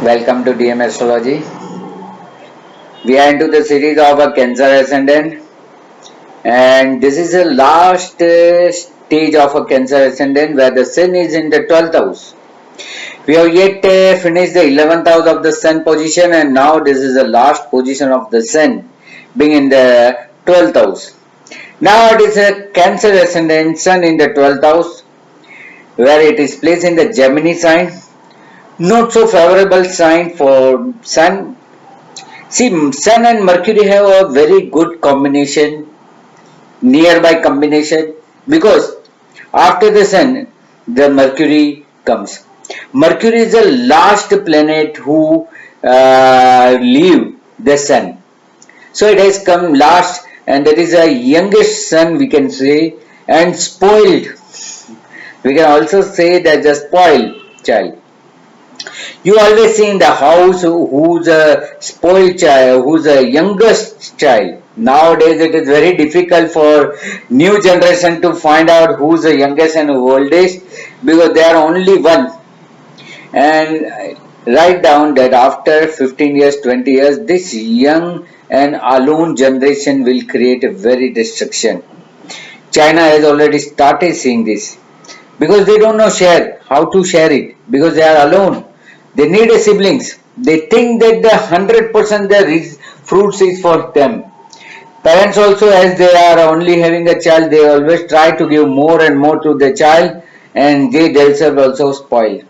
Welcome to DM Astrology. We are into the series of a Cancer Ascendant, and this is the last stage of a Cancer Ascendant where the Sun is in the 12th house. We have yet finished the 11th house of the Sun position, and now this is the last position of the Sun being in the 12th house. Now it is a Cancer Ascendant Sun in the 12th house where it is placed in the Gemini sign. Not so favorable sign for Sun. See, Sun and Mercury have a very good combination, nearby combination, because after the Sun, the Mercury comes. Mercury is the last planet who leave the Sun. So it has come last, and that is the youngest Sun, we can say, and spoiled. We can also say that the spoiled child. You always see in the house who's a spoiled child, who's a youngest child. Nowadays it is very difficult for new generation to find out who's the youngest and oldest because they are only one. And write down that after 15 years, 20 years, this young and alone generation will create a very destruction. China has already started seeing this because they don't know how to share it because they are alone. They need a siblings. They think that the 100% the fruits is for them. Parents also, as they are only having a child, they always try to give more and more to the child, and they themselves also spoil.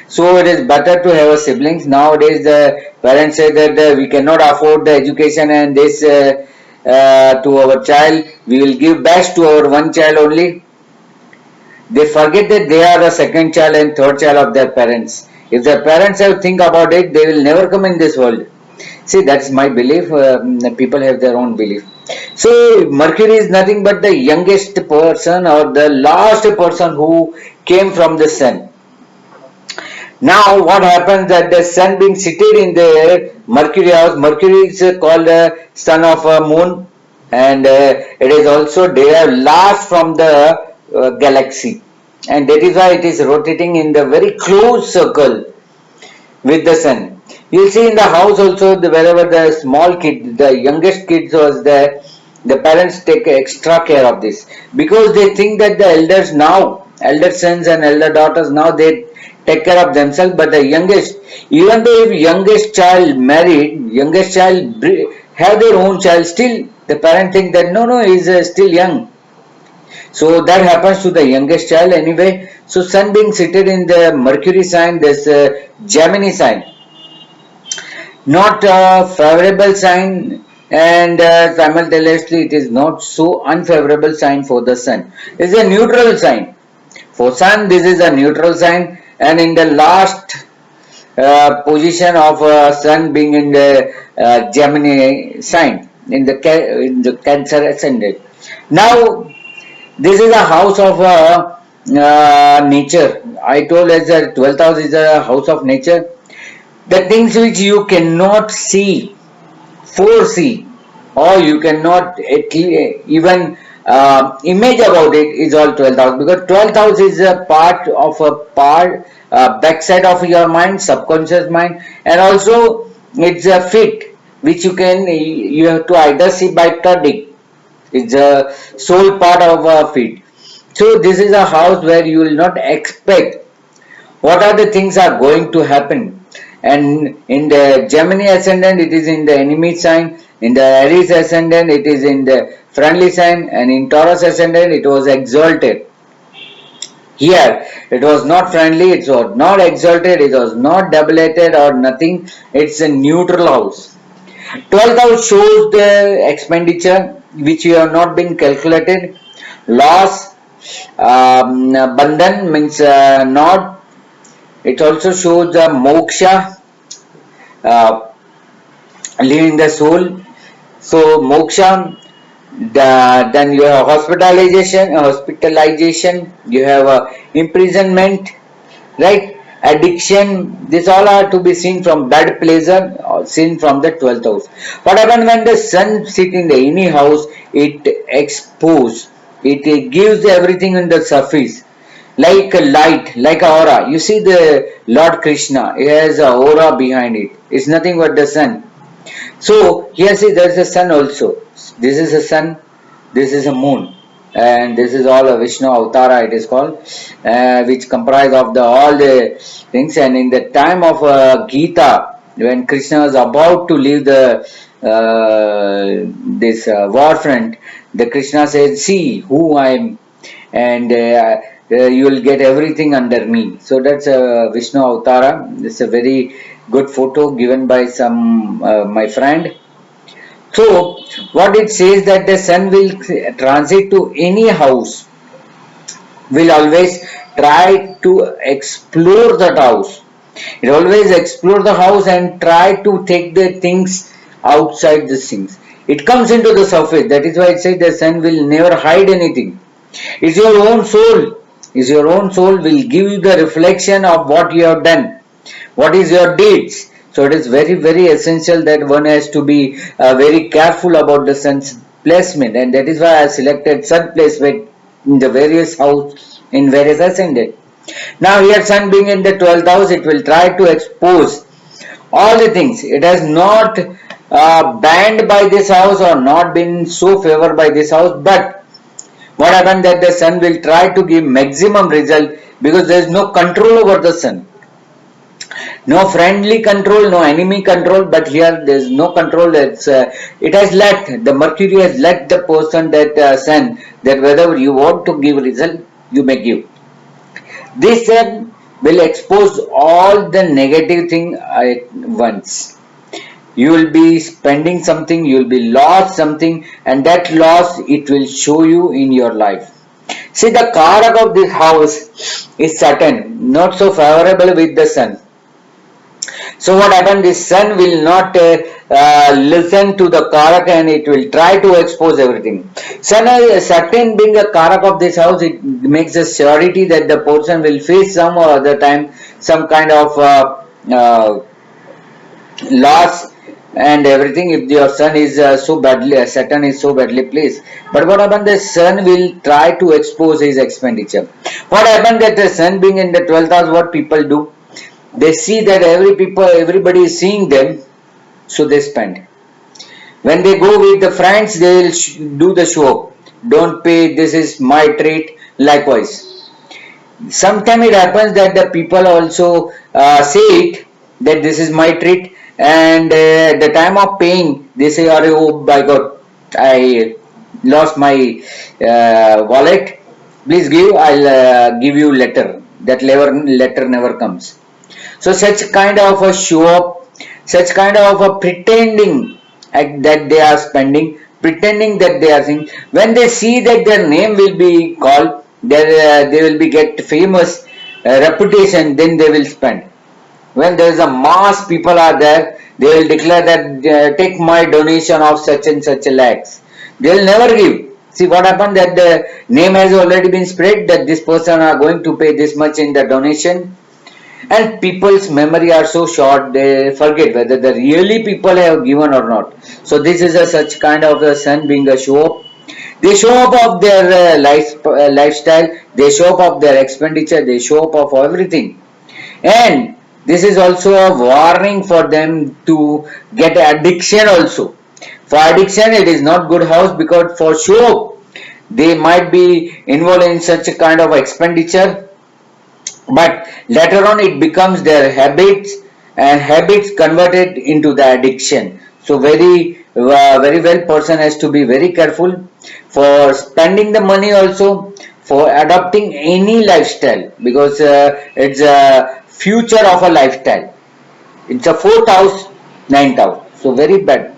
So it is better to have a siblings. Nowadays, the parents say that we cannot afford the education and this to our child. We will give best to our one child only. They forget that they are the second child and third child of their parents. If their parents have think about it, they will never come in this world. See, that's my belief. People have their own belief. So Mercury is nothing but the youngest person or the last person who came from the Sun. Now what happens that the Sun being seated in the Mercury house, Mercury is called the son of a moon, and it is also there last from the galaxy, and that is why it is rotating in the very close circle with the Sun. You see in the house also wherever the small kid, the youngest kids was there, the parents take extra care of this because they think that the elders now, elder sons and elder daughters now they take care of themselves, but the youngest, even though if youngest child married, youngest child have their own child, still the parent think that no, he is still young. So that happens to the youngest child anyway. So Sun being seated in the Mercury sign, this Gemini sign, not a favorable sign, and simultaneously it is not so unfavorable sign for the Sun. It is a neutral sign. For Sun, this is a neutral sign, and in the last position of Sun being in the Gemini sign, in the Cancer ascendant. Now this is a house of nature. I told as the 12th house is a house of nature. The things which you cannot see, foresee, or you cannot even image about it is all 12th house, because 12th house is a backside of your mind, subconscious mind, and also it's a fit which you have to either see by touching. It's a soul part of a feet. So this is a house where you will not expect what are the things are going to happen. And in the Gemini ascendant, it is in the enemy sign. In the Aries ascendant, it is in the friendly sign. And in Taurus ascendant, it was exalted. Here, it was not friendly, it was not exalted, it was not doubleted or nothing. It's a neutral house. 12th house shows the expenditure which you have not been calculated. Loss, bandhan means not. It also shows the moksha, uh, leaving the soul. So moksha, then you have hospitalization, you have imprisonment, right? Addiction, this all are to be seen from bad pleasure or seen from the 12th house. What happens when the Sun sits in the any house? It exposes, it gives everything in the surface. like a light, like a aura. You see the Lord Krishna, he has a aura behind it. It's nothing but the sun. So here see there is a sun also. This is a sun, this is a moon, and this is all a Vishnu Avtara it is called, which comprise of the all the things. And in the time of Gita, when Krishna was about to leave the this war front, the Krishna said, "See who I am, and you will get everything under me." So that's a Vishnu Avtara. It's a very good photo given by some my friend. So what it says that the sun will transit to any house, will always try to explore that house. It always explore the house and try to take the things outside the things. It comes into the surface. That is why it says the sun will never hide anything. It's your own soul. It's your own soul will give you the reflection of what you have done. What is your deeds? So it is very, very essential that one has to be very careful about the sun's placement, and that is why I selected sun placement in the various house in various ascendant. Now here sun being in the 12th house, it will try to expose all the things. It has not banned by this house or not been so favored by this house, but what happened that the sun will try to give maximum result because there is no control over the sun. No friendly control, no enemy control, but here there is no control. It has let, the Mercury has let the person that sun that whether you want to give result, you may give. This sun will expose all the negative thing at once. You will be spending something, you will be lost something, and that loss it will show you in your life. See, the Karak of this house is Saturn, not so favorable with the sun. So what happened? The sun will not listen to the Karak and it will try to expose everything. Saturn being a Karak of this house, it makes a surety that the person will face some or other time some kind of loss and everything if your sun is so badly, Saturn is so badly placed. But what happened? The sun will try to expose his expenditure. What happened that the sun being in the 12th house, what people do? They see that everybody is seeing them, so they spend. When they go with the friends, they will do the show. Don't pay, this is my treat. Likewise, sometimes it happens that the people also say it that this is my treat, and at the time of paying, they say, "Oh my God, I lost my wallet. Please give. I'll give you letter." That letter never comes. So such kind of a show up, such kind of a pretending that they are spending, pretending that they are saying, when they see that their name will be called, they will be get famous reputation, then they will spend. When there is a mass people are there, they will declare that take my donation of such and such lakhs. They will never give. See what happened that the name has already been spread that this person are going to pay this much in the donation, and people's memory are so short they forget whether the really people have given or not. So this is a such kind of a sun being a show up. They show up of their lifestyle, they show up of their expenditure, they show up of everything. And this is also a warning for them to get addiction also. For addiction it is not good house, because for show they might be involved in such a kind of expenditure, but later on it becomes their habits, and habits converted into the addiction. So very well person has to be very careful for spending the money, also for adopting any lifestyle, because it's a future of a lifestyle. It's a fourth house, ninth house, so very bad.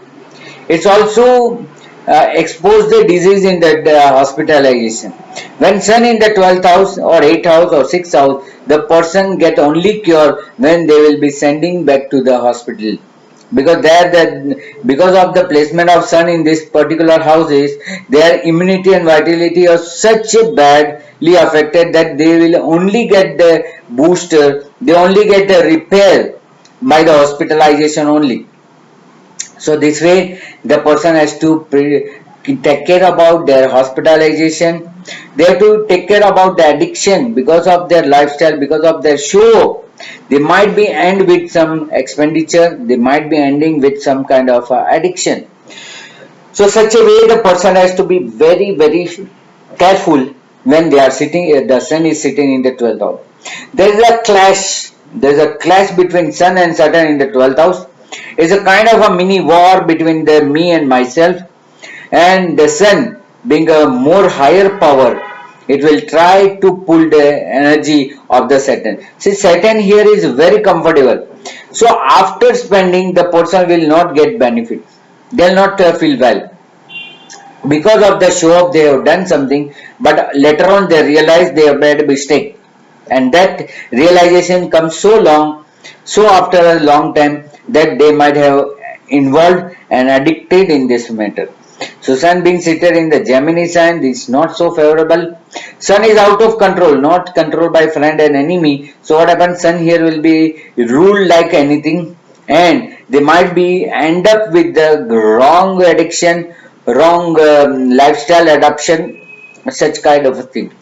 It's also expose the disease in that hospitalization. When sun in the 12th house or 8th house or 6th house, the person get only cure when they will be sending back to the hospital. Because because of the placement of sun in this particular houses, their immunity and vitality are such a badly affected that they will only get the booster, they only get the repair by the hospitalization only. So this way the person has to take care about their hospitalization. They have to take care about the addiction because of their lifestyle, because of their show. They might be end with some expenditure. They might be ending with some kind of addiction. So such a way the person has to be very, very careful when they are sitting, the sun is sitting in the 12th house. There is a clash. There is a clash between sun and Saturn in the 12th house. It's a kind of a mini war between the me and myself, and the sun being a more higher power, it will try to pull the energy of the Saturn. See, Saturn here is very comfortable. So after spending, the person will not get benefit. They'll not feel well because of the show up. They have done something, but later on they realize they have made a mistake, and that realization comes so after a long time, that they might have involved and addicted in this matter. So sun being seated in the Gemini sign is not so favorable. Sun is out of control, not controlled by friend and enemy. So what happens? Sun here will be ruled like anything, and they might be end up with the wrong addiction, wrong lifestyle adoption, such kind of a thing.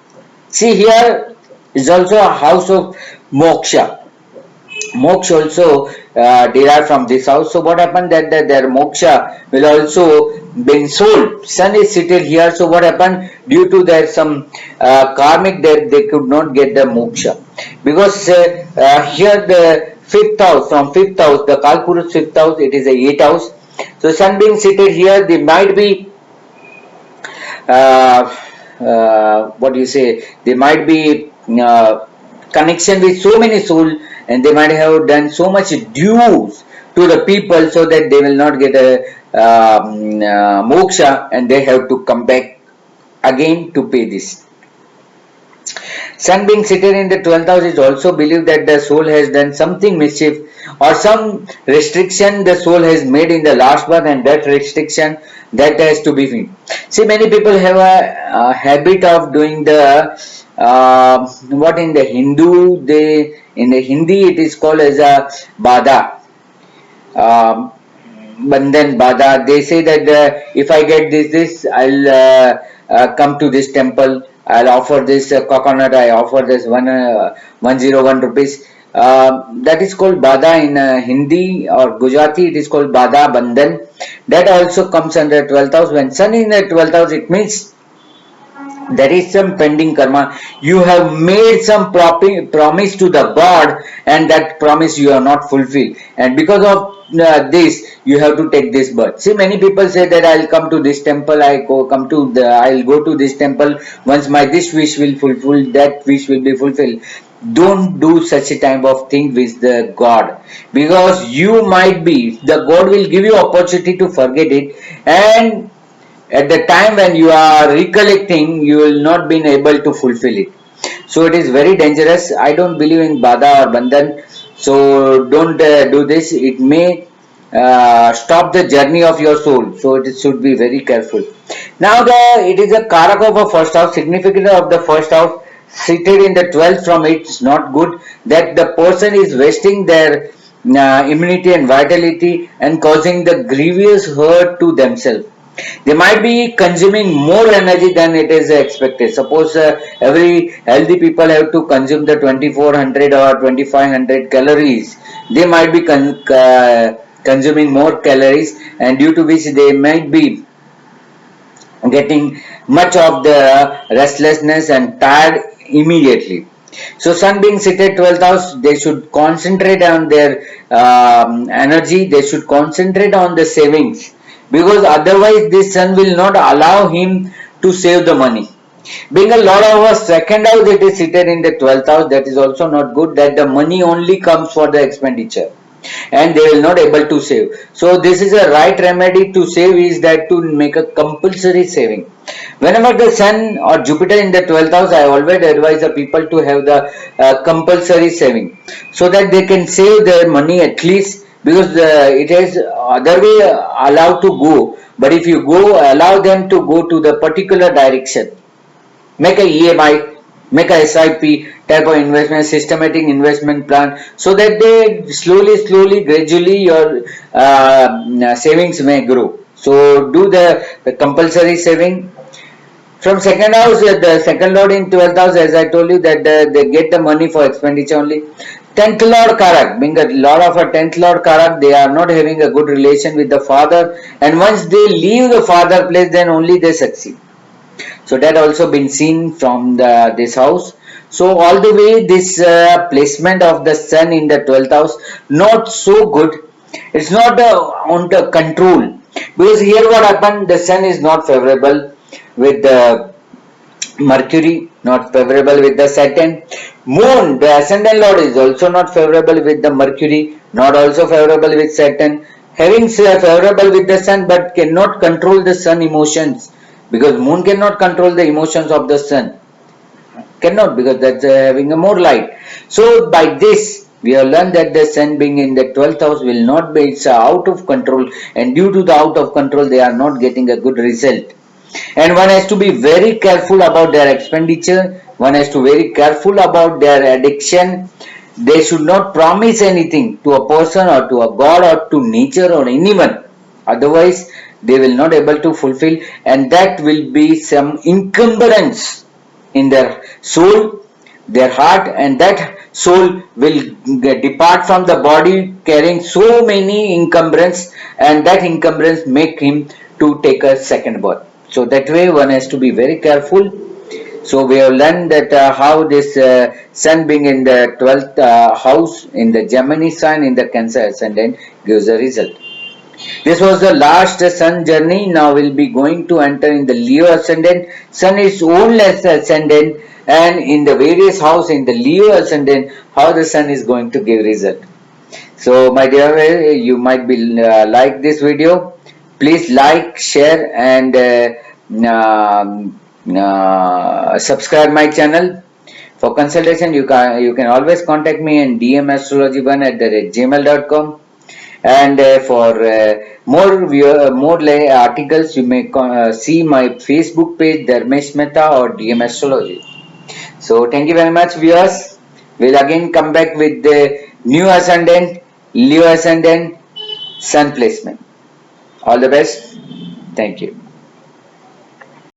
See, here is also a house of moksha. Moksha also derived from this house. So what happened, that their moksha will also been sold. Sun is seated here. So what happened, due to their some karmic, that they could not get the moksha, because here the fifth house, from fifth house, the Kalpurus fifth house, it is a eighth house. So sun being seated here, they might be uh, what do you say, they might be connection with so many souls, and they might have done so much dues to the people, so that they will not get a moksha, and they have to come back again to pay this. Sun being seated in the 12th house is also believed that the soul has done something mischief, or some restriction the soul has made in the last birth, and that restriction that has to be free. See, many people have a habit of doing the what in the Hindu, they in the Hindi it is called as a bada. Um, Bandhan Bada. They say that if I get this, I'll come to this temple. I'll offer this coconut. I offer this 101 rupees. That is called Bada in Hindi, or Gujarati. It is called Bada Bandhan. That also comes under 12th house. When Sun in the 12th house, it means there is some pending karma. You have made some promise to the god, and that promise you have not fulfilled, and because of this you have to take this birth. See, many people say that I'll come to this temple, I'll go to this temple once my this wish will fulfill, that wish will be fulfilled. Don't do such a type of thing with the god, because you might be, the god will give you opportunity to forget it, and at the time when you are recollecting, you will not be able to fulfill it. So it is very dangerous. I don't believe in Bada or Bandhan. So don't do this. It may stop the journey of your soul. So it should be very careful. Now it is a Karak of a first house. Significance of the first house seated in the 12th from it is not good. That the person is wasting their immunity and vitality, and causing the grievous hurt to themselves. They might be consuming more energy than it is expected. Suppose every healthy people have to consume the 2400 or 2500 calories. They might be consuming more calories, and due to which they might be getting much of the restlessness and tired immediately. So sun being seated 12th house, they should concentrate on their energy, they should concentrate on the savings, because otherwise this sun will not allow him to save the money. Being a lot of a second house, it is seated in the 12th house, that is also not good, that the money only comes for the expenditure, and they will not able to save. So this is a right remedy to save, is that to make a compulsory saving. Whenever the sun or Jupiter in the 12th house, I always advise the people to have the compulsory saving, so that they can save their money at least, because it is other way allowed to go, but if you go, allow them to go to the particular direction, make a EMI, make a SIP type of investment, systematic investment plan, so that they slowly, gradually your savings may grow. So do the compulsory saving. From second house, the second lord in 12th house, as I told you, that they get the money for expenditure only. 10th lord Karak, being a lord of a 10th lord Karak, they are not having a good relation with the father, and once they leave the father place, then only they succeed. So that also been seen from this house. So all the way this placement of the sun in the 12th house not so good. It's not on the control, because here what happened, the sun is not favorable with the Mercury, not favorable with the Saturn. Moon, the ascendant lord, is also not favorable with the Mercury, not also favorable with Saturn. Having favorable with the sun, but cannot control the sun emotions, because moon cannot control the emotions of the sun. Cannot, because that's having a more light. So by this we have learned that the sun being in the 12th house will not be, it's out of control, and due to the out of control they are not getting a good result. And one has to be very careful about their expenditure, one has to very careful about their addiction. They should not promise anything to a person or to a god or to nature or anyone, otherwise they will not able to fulfill, and that will be some encumbrance in their soul, their heart, and that soul will depart from the body carrying so many encumbrance, and that encumbrance make him to take a second birth. So that way one has to be very careful. So we have learned that how this sun being in the 12th house in the Gemini sign in the Cancer ascendant gives a result. This was the last sun journey. Now we'll be going to enter in the Leo ascendant. Sun is own ascendant, and in the various house in the Leo ascendant, how the sun is going to give result. So my dear, you might be like this video. Please like, share, and subscribe my channel. For consultation, you can always contact me in dmastrology1@gmail.com. And for more articles, you may see my Facebook page Dharmesh Mehta or DM Astrology. So thank you very much, viewers. We'll again come back with the new ascendant, Leo ascendant, sun placement. All the best. Thank you.